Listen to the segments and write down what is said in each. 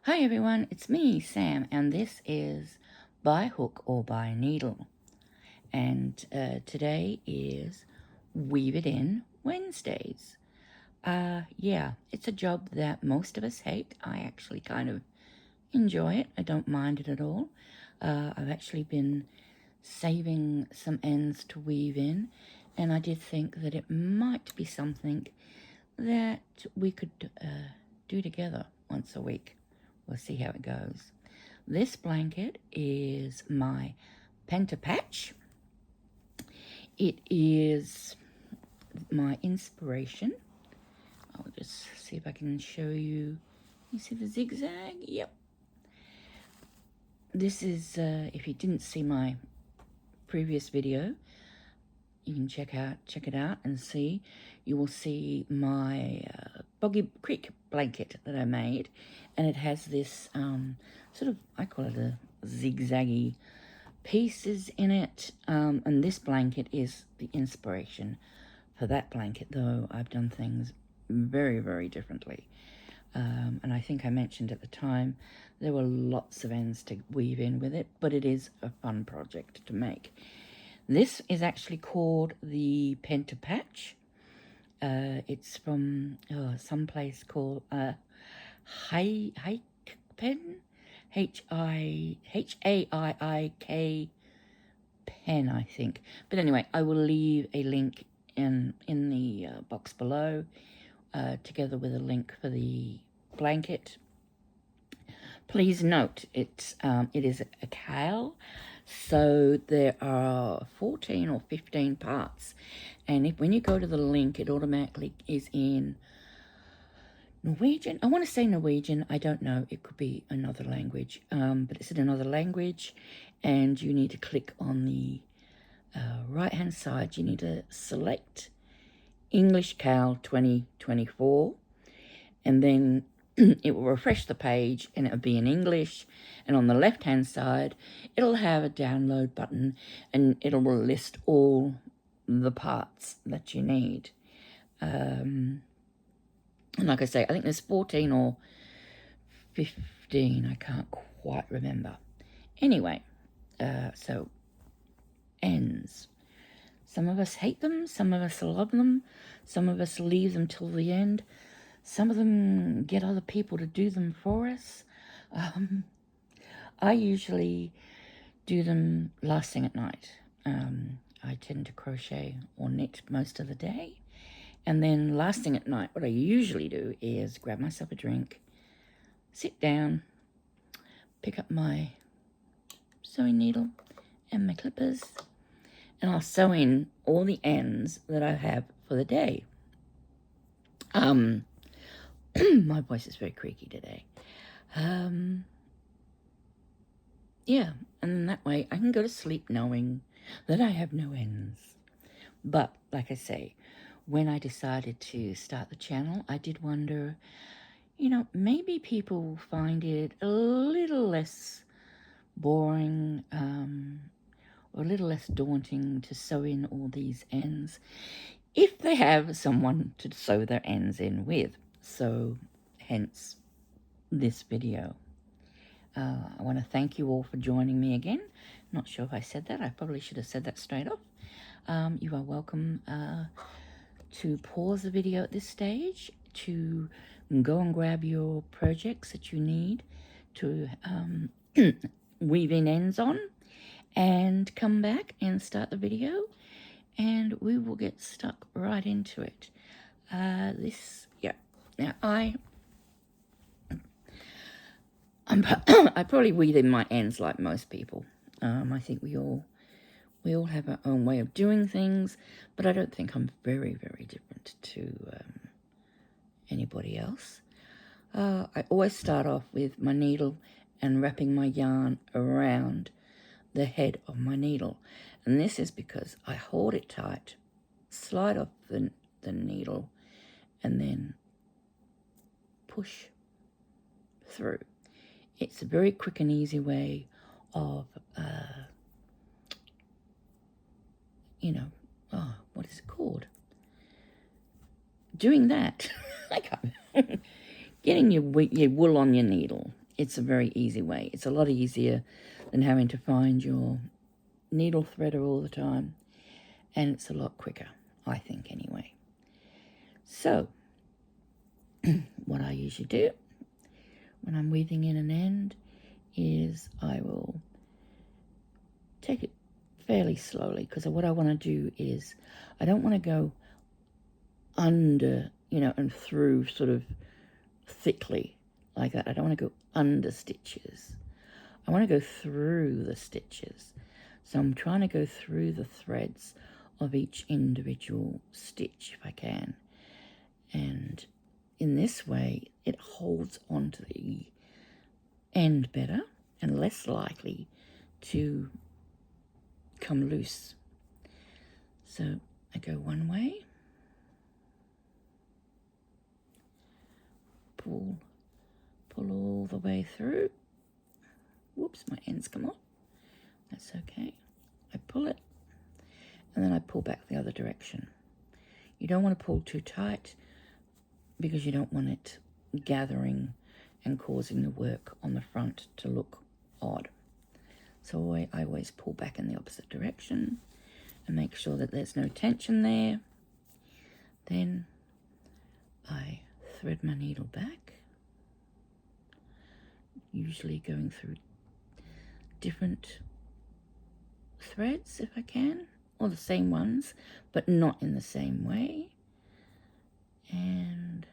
Hi everyone, it's me, Sam, and this is By Hook or By Needle. And today is Weave It In Wednesdays. Yeah, it's a job that most of us hate. I actually kind of enjoy it. I don't mind it at all. I've actually been saving some ends to weave in, and I did think that it might be something that we could do together once a week. We'll see how it goes. This blanket is my Pentapatch. It is my inspiration. I'll just see if I can show you. You see the zigzag? Yep. This is, if you didn't see my previous video, you can check it out and see. You will see my Boggy Creek blanket that I made, and it has this sort of, I call it a zigzaggy pieces in it, and this blanket is the inspiration for that blanket, though I've done things very, very differently. And I think I mentioned at the time there were lots of ends to weave in with it, but it is a fun project to make. This is actually called the Pentapatch. It's from some place called Haiik Pen, H-A-I-I-K Pen, I think. But anyway, I will leave a link in the box below, together with a link for the blanket. Please note it is a kale, so there are 14 or 15 parts, and when you go to the link, it automatically is in Norwegian. I want to say Norwegian. I don't know. It could be another language, but it's in another language, and you need to click on the right-hand side. You need to select English Cal 2024, and then it will refresh the page and it'll be in English, and on the left hand side it'll have a download button and it will list all the parts that you need. And like I say, I think there's 14 or 15, I can't quite remember. Anyway, so ends. Some of us hate them, some of us love them, some of us leave them till the end. Some of them get other people to do them for us. I usually do them last thing at night. I tend to crochet or knit most of the day. And then last thing at night, what I usually do is grab myself a drink, sit down, pick up my sewing needle and my clippers, and I'll sew in all the ends that I have for the day. My voice is very creaky today. Yeah, and that way I can go to sleep knowing that I have no ends. But, like I say, when I decided to start the channel, I did wonder, maybe people find it a little less boring, or a little less daunting to sew in all these ends if they have someone to sew their ends in with. So, hence this video. I want to thank you all for joining me again. Not sure if I said that. I probably should have said that straight off. You are welcome to pause the video at this stage, to go and grab your projects that you need to weave in ends on, and come back and start the video, and we will get stuck right into it. Now I probably weave in my ends like most people. I think we all have our own way of doing things, but I don't think I'm very, very different to anybody else. I always start off with my needle and wrapping my yarn around the head of my needle, and this is because I hold it tight, slide off the needle, and then push through. It's a very quick and easy way of, what is it called? Doing that. Getting your wool on your needle. it's a very easy way. It's a lot easier than having to find your needle threader all the time, and it's a lot quicker, I think, anyway. So what I usually do when I'm weaving in an end is I will take it fairly slowly, because what I want to do is I don't want to go under, and through sort of thickly like that. I don't want to go under stitches. I want to go through the stitches. So I'm trying to go through the threads of each individual stitch if I can. And in this way, it holds onto the end better and less likely to come loose. So I go one way, pull all the way through. Whoops, my ends come off. That's okay. I pull it, and then I pull back the other direction. You don't want to pull too tight because you don't want it gathering and causing the work on the front to look odd. So I always pull back in the opposite direction and make sure that there's no tension there. Then I thread my needle back, usually going through different threads if I can, or the same ones, but not in the same way. And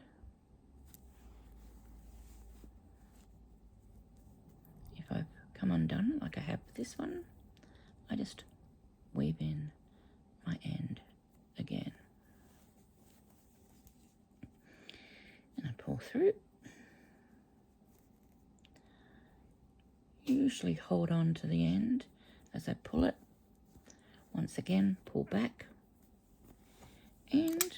if I've come undone, like I have with this one, I just weave in my end again. And I pull through. Usually hold on to the end as I pull it. Once again, pull back and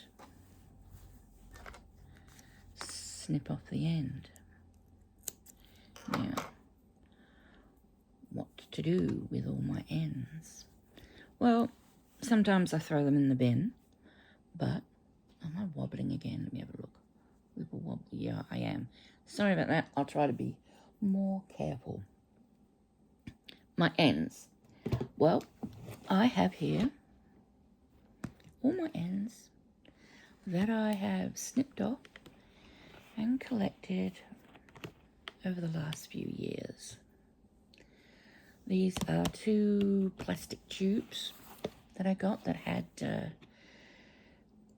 snip off the end. Now, what to do with all my ends? Well, sometimes I throw them in the bin, but am I wobbling again? Let me have a look. Wibble wobble. Yeah, I am. Sorry about that. I'll try to be more careful. My ends. Well, I have here all my ends that I have snipped off and collected over the last few years. These are 2 plastic tubes that I got that had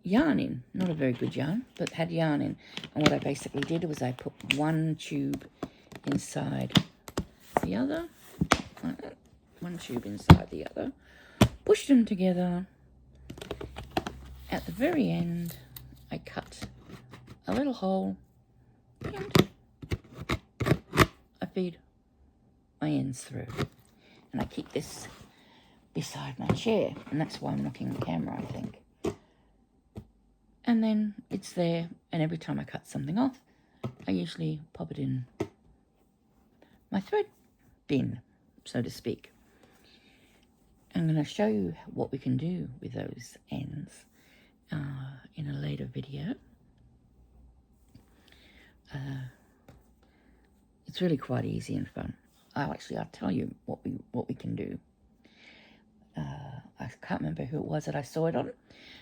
yarn in. Not a very good yarn, but had yarn in. And what I basically did was I put one tube inside the other, one tube inside the other, pushed them together. At the very end, I cut a little hole and I feed my ends through. And I keep this beside my chair, and that's why I'm knocking the camera, I think. And then it's there, and every time I cut something off, I usually pop it in my thread bin, so to speak. I'm going to show you what we can do with those ends in a later video. It's really quite easy and fun. I'll tell you what we can do. I can't remember who it was that I saw it on,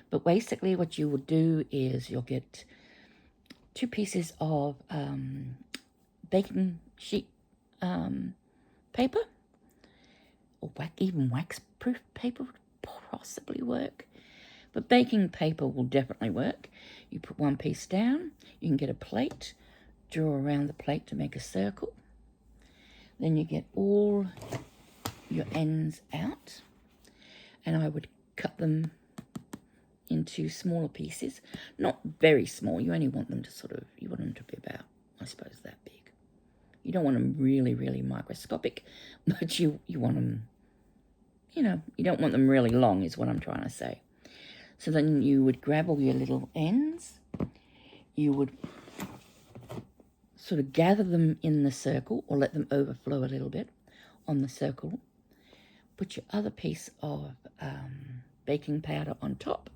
but basically what you will do is you'll get 2 pieces of baking sheet paper, or even wax-proof paper would possibly work, but baking paper will definitely work. You put one piece down, you can get a plate, draw around the plate to make a circle. Then you get all your ends out, and I would cut them into smaller pieces, not very small. You only want them to you want them to be about, I suppose, that big. You don't want them really, really microscopic, but you want them, you don't want them really long is what I'm trying to say. So then you would grab all your little ends, you would sort of gather them in the circle or let them overflow a little bit on the circle. Put your other piece of baking powder on top.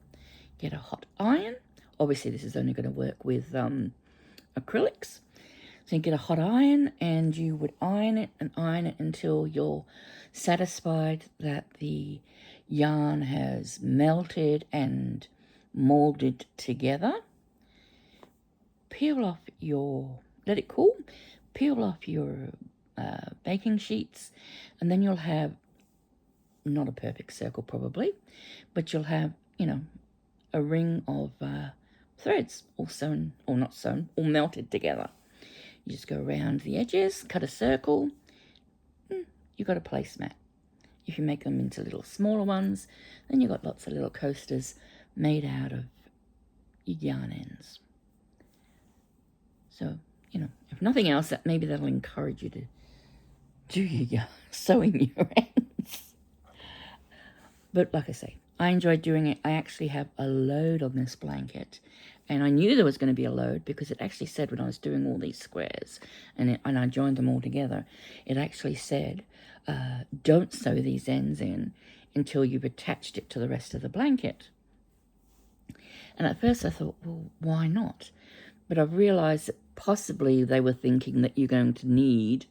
Get a hot iron. Obviously, this is only going to work with acrylics. So you get a hot iron and you would iron it until you're satisfied that the yarn has melted and molded together. Peel off let it cool, peel off your baking sheets, and then you'll have not a perfect circle probably, but you'll have, a ring of threads all sewn, or not sewn, all melted together. You just go around the edges, cut a circle, you've got a placemat. If you make them into little smaller ones, then you've got lots of little coasters made out of yarn ends. So, if nothing else, maybe that'll encourage you to do your sewing your ends. But like I say, I enjoyed doing it. I actually have a load on this blanket, and I knew there was going to be a load because it actually said when I was doing all these squares and I joined them all together, it actually said, don't sew these ends in until you've attached it to the rest of the blanket. And at first I thought, well, why not? But I've realised that possibly they were thinking that you're going to need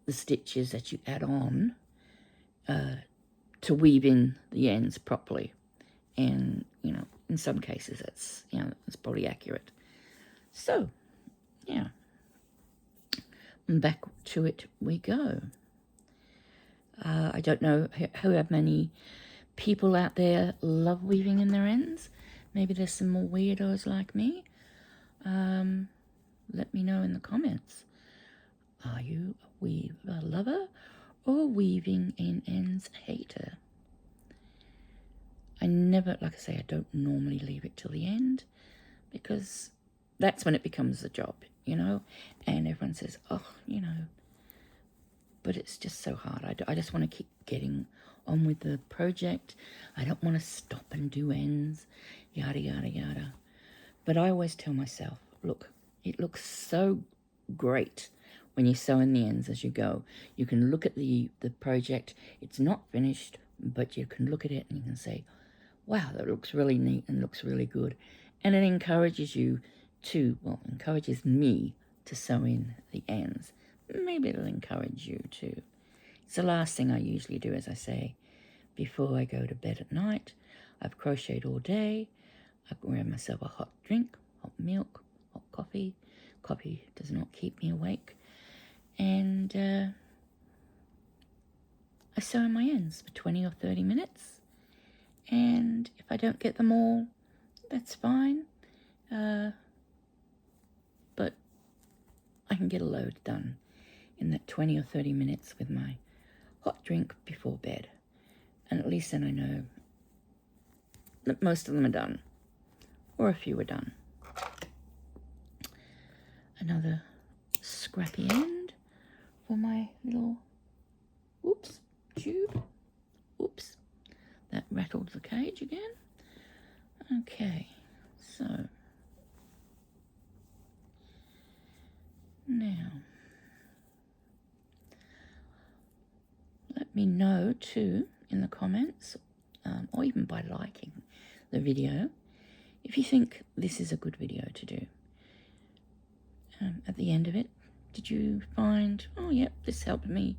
the stitches that you add on to weave in the ends properly. And, in some cases it's probably accurate. So, yeah. Back to it we go. I don't know how many people out there love weaving in their ends. Maybe there's some more weirdos like me. Let me know in the comments. Are you a weaver lover or weaving in ends hater? I never, like I say, I don't normally leave it till the end because that's when it becomes a job, and everyone says, oh, but it's just so hard. I just want to keep getting on with the project. I don't want to stop and do ends, yada, yada, yada. But I always tell myself, look, it looks so great when you sew in the ends as you go. You can look at the project. It's not finished, but you can look at it and you can say, wow, that looks really neat and looks really good. And it encourages you encourages me to sew in the ends. Maybe it'll encourage you too. It's the last thing I usually do, as I say, before I go to bed at night. I've crocheted all day. I grab myself a hot drink, hot milk, hot coffee. Coffee does not keep me awake. And I sew in my ends for 20 or 30 minutes. And if I don't get them all, that's fine. But I can get a load done in that 20 or 30 minutes with my hot drink before bed. And at least then I know that most of them are done, or a few are done. Another scrappy end for my little, tube. Oops, that rattled the cage again. Okay, so now let me know too in the comments, or even by liking the video, if you think this is a good video to do. At the end of it, did you find, oh yep, this helped me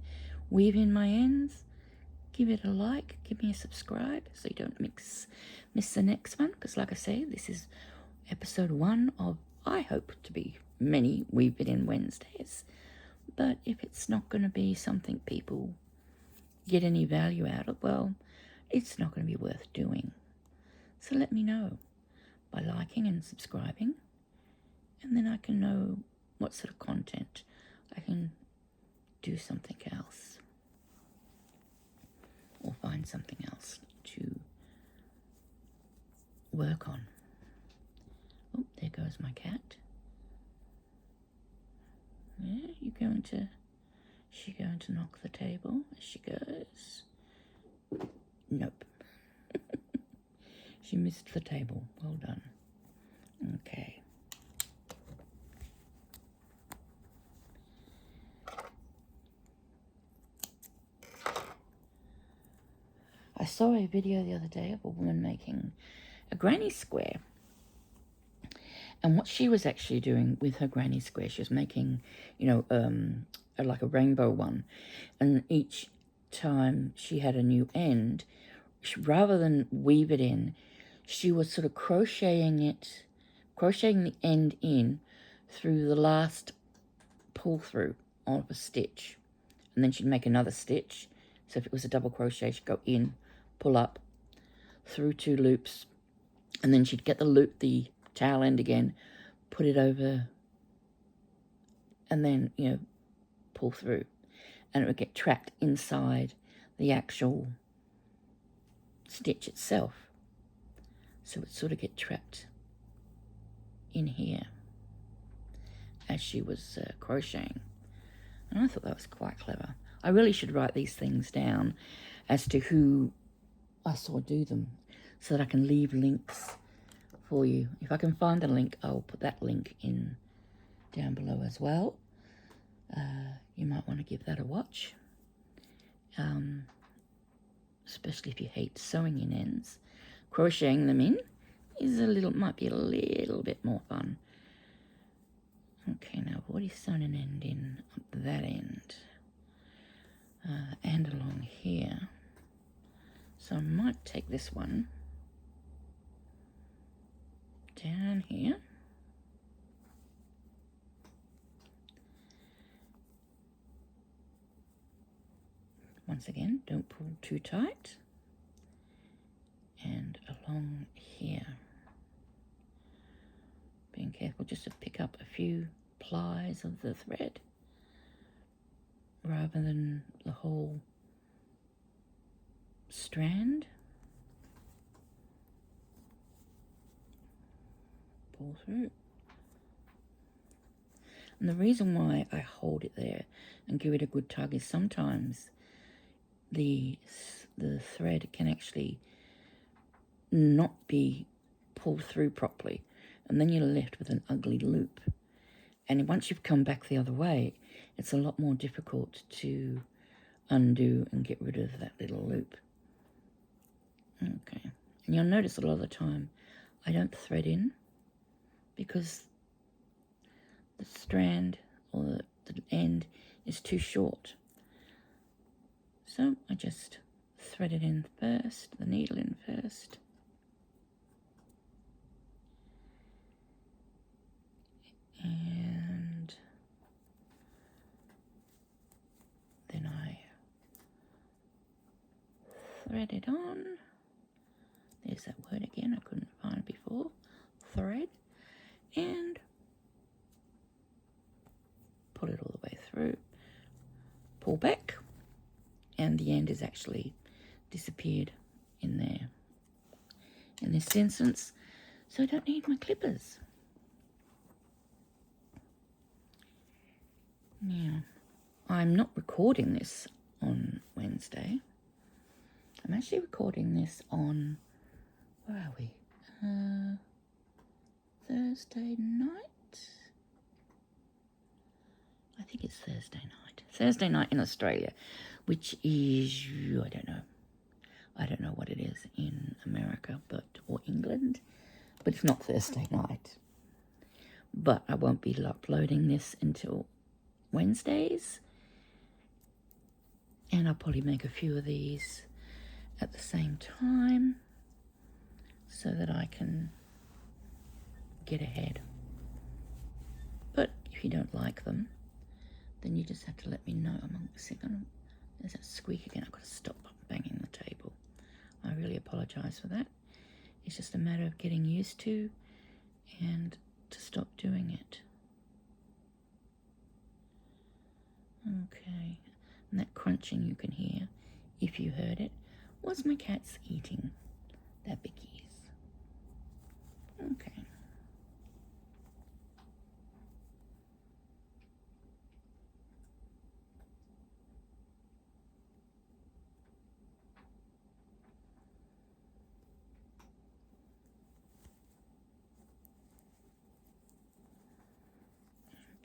weave in my ends? Give it a like, give me a subscribe so you don't miss the next one, because like I say, this is episode 1 of, I hope to be many Weave It In Wednesdays. But if it's not going to be something people get any value out of, well, it's not going to be worth doing. So let me know by liking and subscribing, and then I can know what sort of content I can do something else, or find something else to work on. Oh, there goes my cat. Yeah, she going to knock the table as she goes? Nope. She missed the table. Well done. Okay. I saw a video the other day of a woman making a granny square. And what she was actually doing with her granny square, she was making, like a rainbow one. And each time she had a new end, rather than weave it in, she was sort of crocheting the end in through the last pull through of a stitch. And then she'd make another stitch. So if it was a double crochet, she'd go in, pull up, through 2 loops, and then she'd get the tail end again, put it over, and then, pull through. And it would get trapped inside the actual stitch itself. So it would sort of get trapped in here as she was crocheting. And I thought that was quite clever. I really should write these things down as to who I saw do them, so that I can leave links for you. If I can find a link, I'll put that link in down below as well. You might want to give that a watch, especially if you hate sewing in ends. Crocheting them in might be a little bit more fun. Okay, now I've already sewn an end in at that end, and along here. So I might take this one down here. Once again, don't pull too tight. And along here. Being careful just to pick up a few plies of the thread rather than the whole strand. Pull through. And the reason why I hold it there and give it a good tug is sometimes the thread can actually not be pulled through properly, and then you're left with an ugly loop. And once you've come back the other way, it's a lot more difficult to undo and get rid of that little loop. Okay, and you'll notice a lot of the time I don't thread in because the strand or the end is too short. So I just thread it in first, the needle in first. And then I thread it on. There's that word again, I couldn't find it before. Thread. And pull it all the way through. Pull back. And the end is actually disappeared in there. In this instance, so I don't need my clippers. Now, I'm not recording this on Wednesday. I'm actually recording this on, where are we? Thursday night? I think it's Thursday night. Thursday night in Australia, which is, I don't know. I don't know what it is in America, or England, but it's not Thursday night. But I won't be uploading this until Wednesdays, and I'll probably make a few of these at the same time so that I can get ahead. But if you don't like them, then you just have to let me know. There's that squeak again. I've got to stop banging the table. I really apologise for that. It's just a matter of getting used to and to stop doing it. Okay, and that crunching you can hear, if you heard it, was my cats eating their bickies. Okay.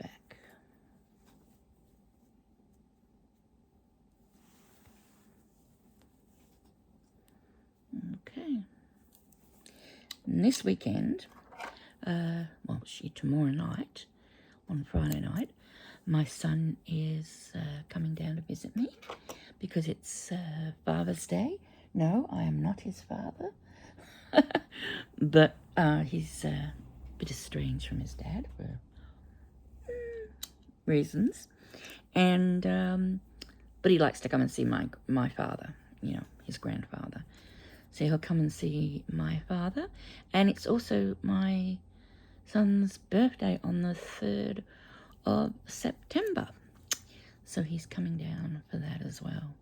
Back. Okay. And this weekend, Tomorrow night, on Friday night, my son is coming down to visit me because it's Father's Day. No, I am not his father. But he's a bit estranged from his dad for reasons. And but he likes to come and see my father, his grandfather. So he'll come and see my father. And it's also my son's birthday on the 3rd of September. So he's coming down for that as well.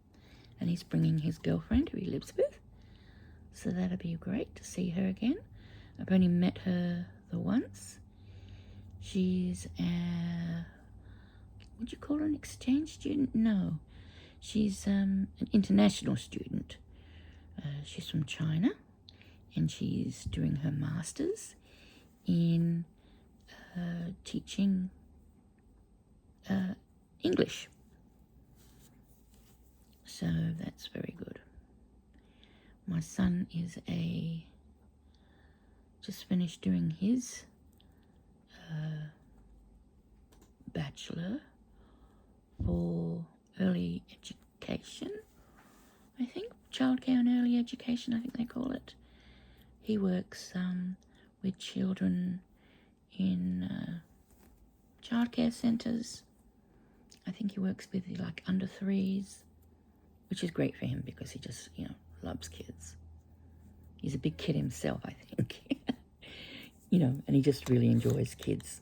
And he's bringing his girlfriend who he lives with. So that'll be great to see her again. I've only met her the once. She's would you call her an exchange student? No. She's an international student. She's from China, and she's doing her master's in teaching English. So that's very good. My son is just finished doing his bachelor for early education, I think. Childcare and early education, I think they call it. He works with children in childcare centres. I think he works with like under 3s, which is great for him because he just, loves kids. He's a big kid himself, I think. And he just really enjoys kids.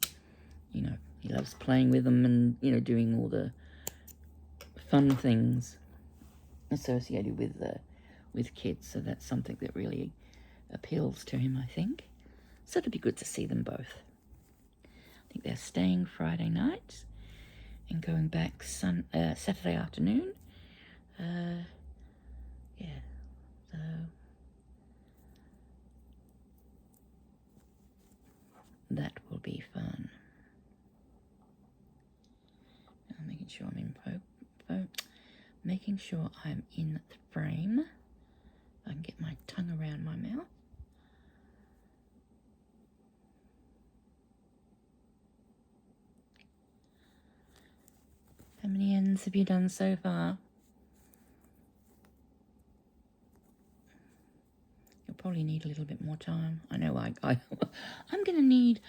He loves playing with them and, doing all the fun things associated with kids. So that's something that really appeals to him, I think. So it'd be good to see them both. I think they're staying Friday night and going back Saturday afternoon. So that will be fun. I'm making sure I'm in making sure I'm in the frame. I can get my tongue around my mouth. How many ends have you done so far? You'll probably need a little bit more time. I know I'm going to need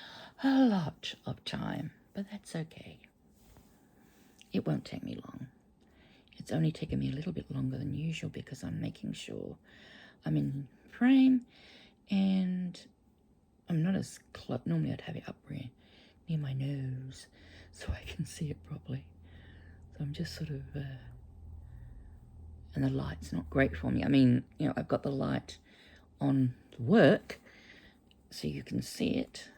a lot of time, but that's okay. It won't take me long. It's only taken me a little bit longer than usual because I'm making sure I'm in frame and I'm not as close. Normally I'd have it up near my nose so I can see it properly. So I'm just sort of, and the light's not great for me. I mean, I've got the light on work so you can see it,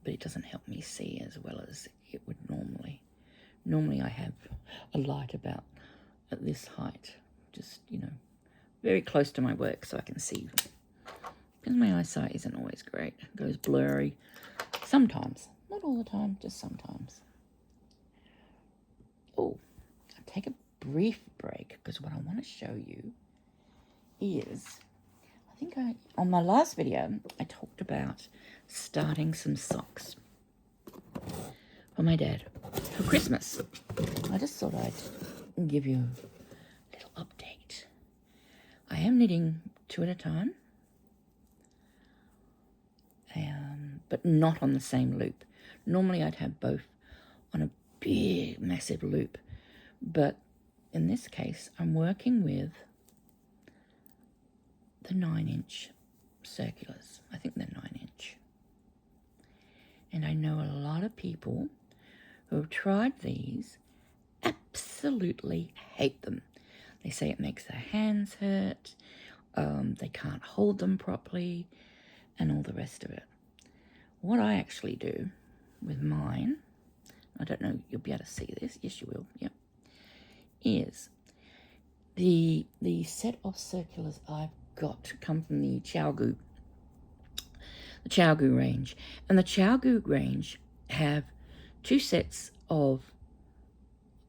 but it doesn't help me see as well as it would normally. Normally I have a light about at this height, just, very close to my work so I can see. Because my eyesight isn't always great. It goes blurry sometimes. Not all the time, just sometimes. Oh, I'll take a brief break because what I want to show you is, on my last video, I talked about starting some socks for my dad for Christmas. I just thought I'd give you a little update. I am knitting 2 at a time, but not on the same loop. Normally I'd have both on a big, massive loop, but in this case I'm working with the 9-inch circulars. I think they're 9-inch. And I know a lot of people who have tried these absolutely hate them. They say it makes their hands hurt, they can't hold them properly, and all the rest of it. What I actually do with mine, I don't know, you'll be able to see this, yes you will, yep, is the set of circulars I've got come from the ChiaoGoo range. And the ChiaoGoo range have 2 sets of,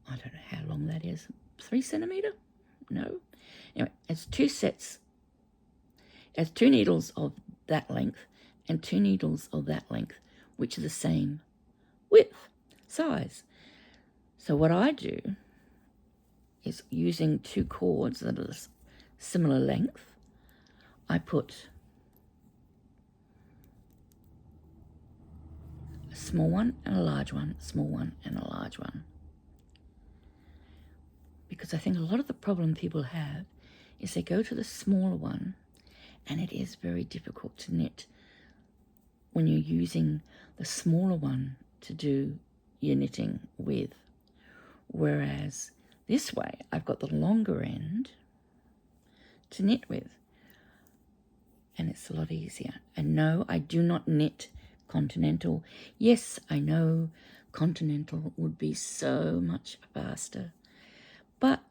I don't know how long that is, 3 centimetre? No. Anyway, it's 2 sets, it's 2 needles of that length and 2 needles of that length, which are the same width, size. So what I do is, using 2 cords that are similar length, I put a small one and a large one, small one and a large one. Because I think a lot of the problem people have is they go to the smaller one, and it is very difficult to knit when you're using the smaller one to do your knitting with. Whereas this way, I've got the longer end to knit with, and it's a lot easier. And no, I do not knit continental. Yes, I know continental would be so much faster, but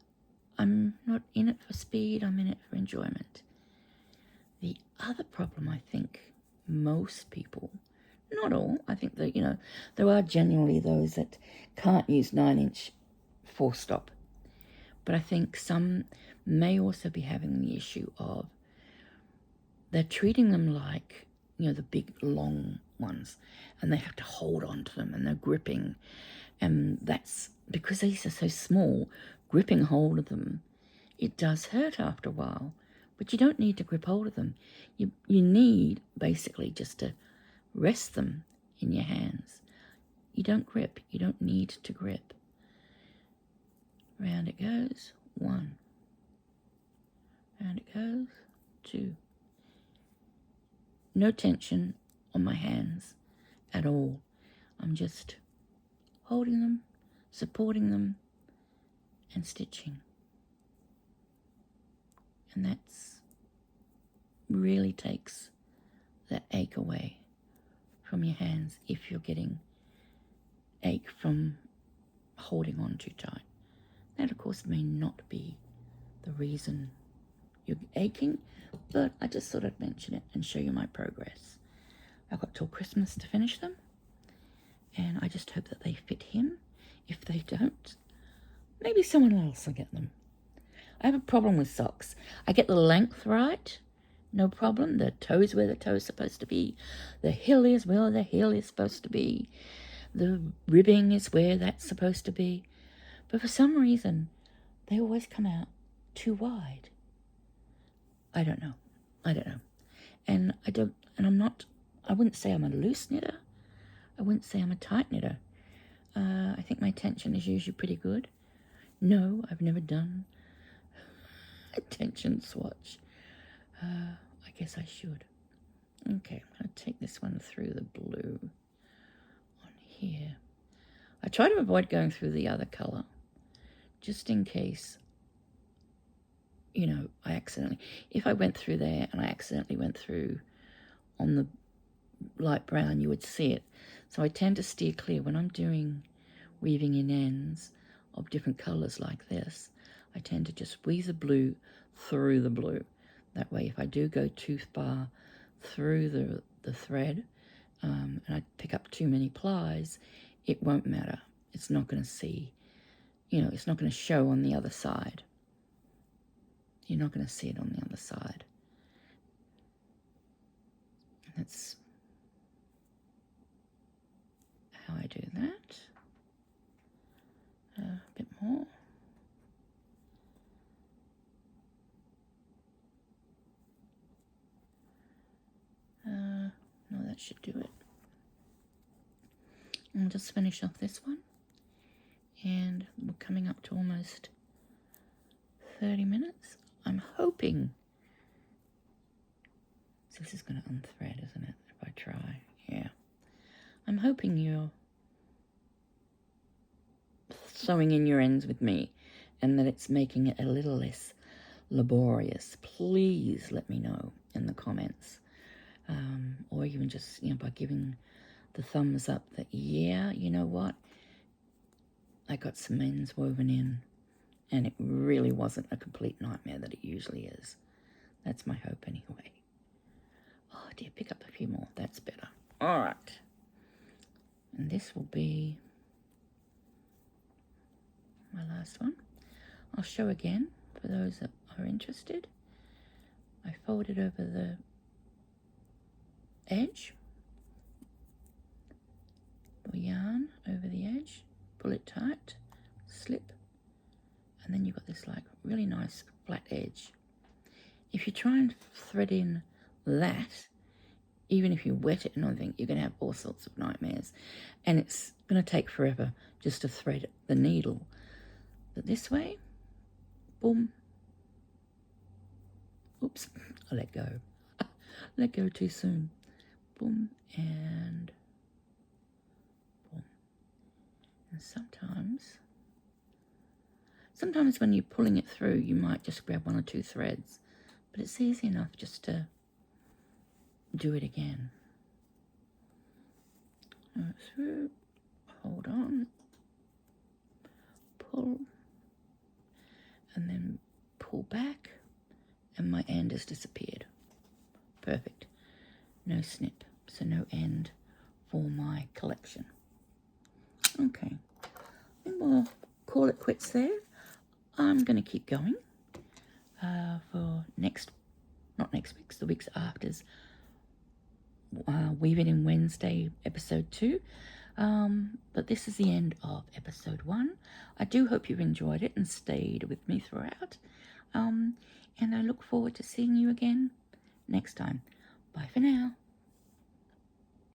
I'm not in it for speed, I'm in it for enjoyment. The other problem, I think most people, not all, I think that, there are genuinely those that can't use 9-inch full stop. But I think some may also be having the issue of they're treating them like, the big long ones, and they have to hold on to them, and they're gripping. And that's because these are so small, gripping hold of them, it does hurt after a while. But you don't need to grip hold of them. You need basically just to rest them in your hands. You don't grip. You don't need to grip. Round it goes, 1. Round it goes, 2. No tension on my hands at all. I'm just holding them, supporting them, and stitching. And that's really takes the ache away from your hands if you're getting ache from holding on too tight. That, of course, may not be the reason you're aching, but I just thought I'd mention it and show you my progress. I've got till Christmas to finish them, and I just hope that they fit him. If they don't, maybe someone else will get them. I have a problem with socks. I get the length right, no problem. The toe's where the toe's supposed to be. The heel is where the heel is supposed to be. The ribbing is where that's supposed to be. But for some reason, they always come out too wide. I don't know. And I wouldn't say I'm a loose knitter. I wouldn't say I'm a tight knitter. I think my tension is usually pretty good. No, I've never done a tension swatch. I guess I should. Okay, I'm going to take this one through the blue on here. I try to avoid going through the other colour, just in case, if I went through there and I accidentally went through on the light brown, you would see it. So I tend to steer clear when I'm doing weaving in ends of different colours like this. I tend to just weave the blue through the blue. That way, if I do go too far through the thread and I pick up too many plies, it won't matter. It's not going to see, it's not going to show on the other side. You're not going to see it on the other side. That's how I do that. A bit more. No, that should do it. I'll just finish off this one. And we're coming up to almost 30 minutes. I'm hoping. So this is going to unthread, isn't it? If I try. Yeah. I'm hoping you're sewing in your ends with me and that it's making it a little less laborious. Please let me know in the comments. Or even just, by giving the thumbs up that, yeah, you know what? I got some ends woven in and it really wasn't a complete nightmare that it usually is. That's my hope anyway. Oh dear, pick up a few more. That's better. All right. And this will be my last one. I'll show again for those that are interested. I folded over the edge, pull yarn over the edge, pull it tight, slip, and then you've got this like really nice flat edge. If you try and thread in that, even if you wet it and everything, you're going to have all sorts of nightmares, and it's going to take forever just to thread the needle. But this way, boom, oops, I let go. Let go too soon. Boom and boom. And sometimes when you're pulling it through, you might just grab one or two threads, but it's easy enough just to do it again. Through, hold on, pull, and then pull back, and my end has disappeared. Perfect. No snip, so no end for my collection. Okay, then we'll call it quits there. I'm going to keep going for not next week's, the week's after's Weave It In Wednesday episode 2. But this is the end of episode 1. I do hope you've enjoyed it and stayed with me throughout. And I look forward to seeing you again next time. Bye for now.